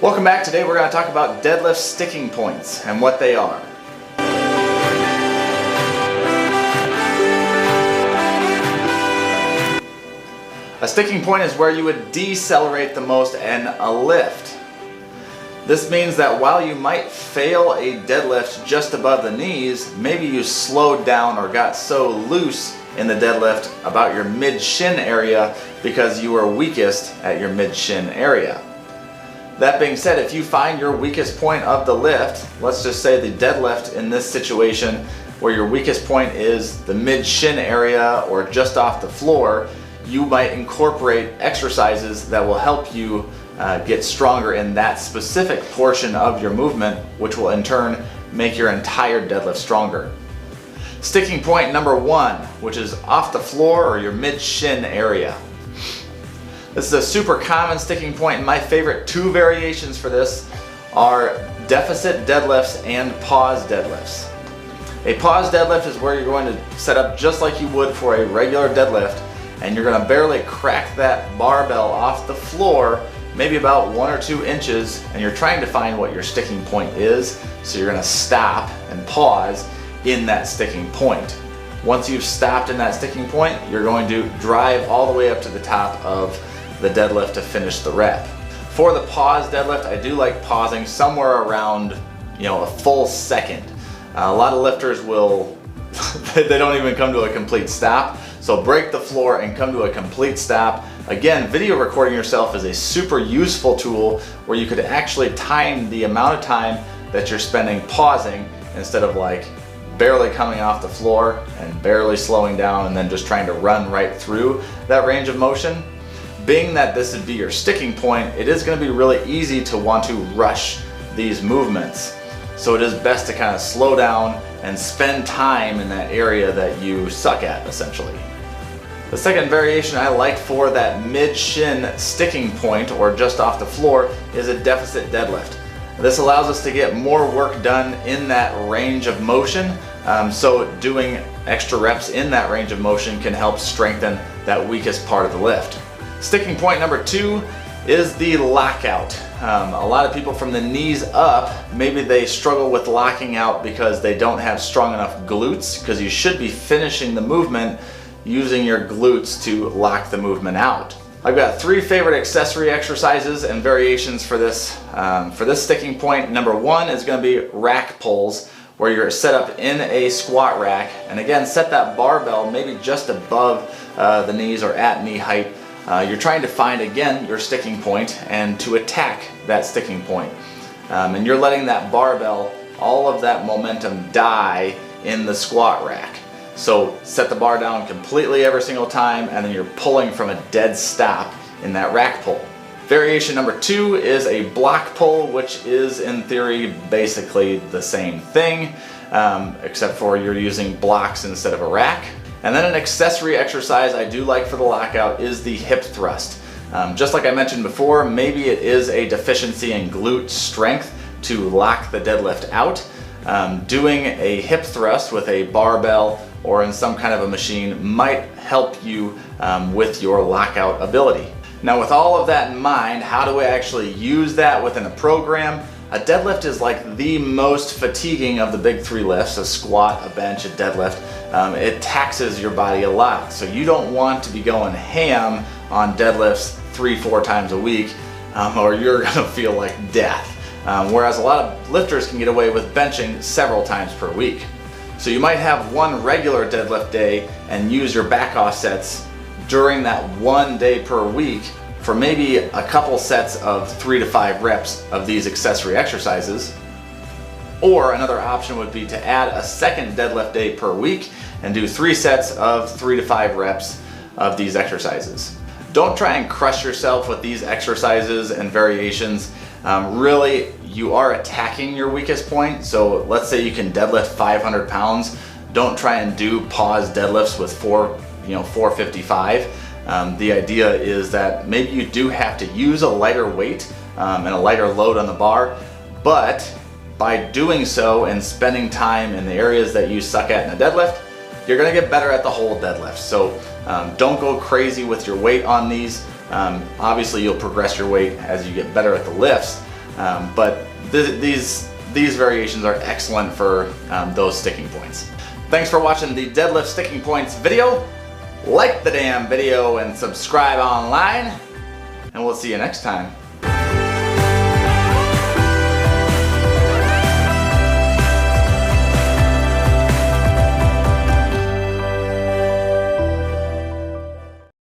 Welcome back. Today we're going to talk about deadlift sticking points and what they are. A sticking point is where you would decelerate the most in a lift. This means that while you might fail a deadlift just above the knees, maybe you slowed down or got so loose in the deadlift about your mid-shin area because you were weakest at your mid-shin area. That being said, if you find your weakest point of the lift, let's just say the deadlift in this situation where your weakest point is the mid-shin area or just off the floor, you might incorporate exercises that will help you get stronger in that specific portion of your movement, which will in turn make your entire deadlift stronger. Sticking point number 1, which is off the floor or your mid-shin area. This is a super common sticking point, and my favorite 2 variations for this are deficit deadlifts and pause deadlifts. A pause deadlift is where you're going to set up just like you would for a regular deadlift, and you're going to barely crack that barbell off the floor, maybe about 1 or 2 inches, and you're trying to find what your sticking point is, so you're going to stop and pause in that sticking point. Once you've stopped in that sticking point, you're going to drive all the way up to the top of the deadlift to finish the rep. For the pause deadlift, I do like pausing somewhere around, a full second. A lot of lifters will, they don't even come to a complete stop. So break the floor and come to a complete stop. Again, video recording yourself is a super useful tool where you could actually time the amount of time that you're spending pausing instead of like barely coming off the floor and barely slowing down and then just trying to run right through that range of motion. Being that this would be your sticking point, it is going to be really easy to want to rush these movements. So it is best to kind of slow down and spend time in that area that you suck at, essentially. The second variation I like for that mid-shin sticking point or just off the floor is a deficit deadlift. This allows us to get more work done in that range of motion, so doing extra reps in that range of motion can help strengthen that weakest part of the lift. Sticking point number 2 is the lockout. A lot of people from the knees up, maybe they struggle with locking out because they don't have strong enough glutes, because you should be finishing the movement using your glutes to lock the movement out. I've got 3 favorite accessory exercises and variations for this sticking point. Number 1 is going to be rack pulls, where you're set up in a squat rack, and again set that barbell maybe just above the knees or at knee height. You're trying to find, again, your sticking point and to attack that sticking point. And you're letting that barbell, all of that momentum die in the squat rack. So set the bar down completely every single time, and then you're pulling from a dead stop in that rack pull. Variation number 2 is a block pull, which is in theory basically the same thing, except for you're using blocks instead of a rack. And then an accessory exercise I do like for the lockout is the hip thrust. Just like I mentioned before, maybe it is a deficiency in glute strength to lock the deadlift out. Doing a hip thrust with a barbell or in some kind of a machine might help you with your lockout ability. Now, with all of that in mind, how do we actually use that within a program? A deadlift is like the most fatiguing of the big 3 lifts: a squat, a bench, a deadlift. It taxes your body a lot, so you don't want to be going ham on deadlifts 3-4 times a week, or you're gonna feel like death. Whereas a lot of lifters can get away with benching several times per week. So you might have one regular deadlift day and use your back offsets during that 1 day per week for maybe a couple sets of 3 to 5 reps of these accessory exercises. Or another option would be to add a second deadlift day per week and do 3 sets of 3 to 5 reps of these exercises. Don't try and crush yourself with these exercises and variations. Really, you are attacking your weakest point. So let's say you can deadlift 500 pounds. Don't try and do pause deadlifts with 455. The idea is that maybe you do have to use a lighter weight and a lighter load on the bar, but by doing so and spending time in the areas that you suck at in a deadlift, you're gonna get better at the whole deadlift. So don't go crazy with your weight on these. Obviously you'll progress your weight as you get better at the lifts, but these variations are excellent for those sticking points. Thanks for watching the deadlift sticking points video. Like the damn video and subscribe online, and we'll see you next time.